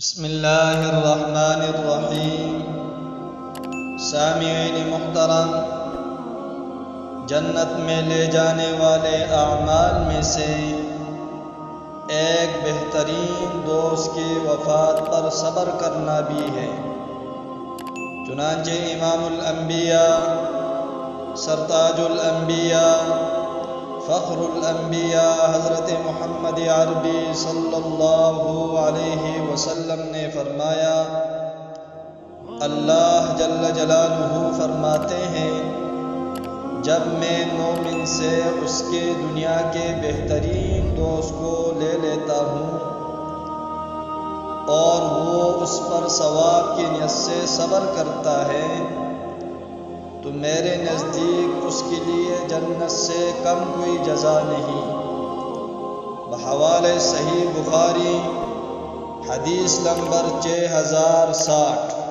بسم اللہ الرحمن الرحیم۔ سامعین محترم، جنت میں لے جانے والے اعمال میں سے ایک بہترین دوست کی وفات پر صبر کرنا بھی ہے۔ چنانچہ امام الانبیاء، سرتاج الانبیاء، فخر الانبیاء حضرت محمد عربی صلی اللہ علیہ وسلم نے فرمایا، اللہ جل جلالہ فرماتے ہیں، جب میں مومن سے اس کے دنیا کے بہترین دوست کو لے لیتا ہوں اور وہ اس پر ثواب کی نیت سے صبر کرتا ہے تو میرے نزدیک اس کے لیے جنت سے کم کوئی جزا نہیں۔ بحوالہ صحیح بخاری، حدیث نمبر 6060۔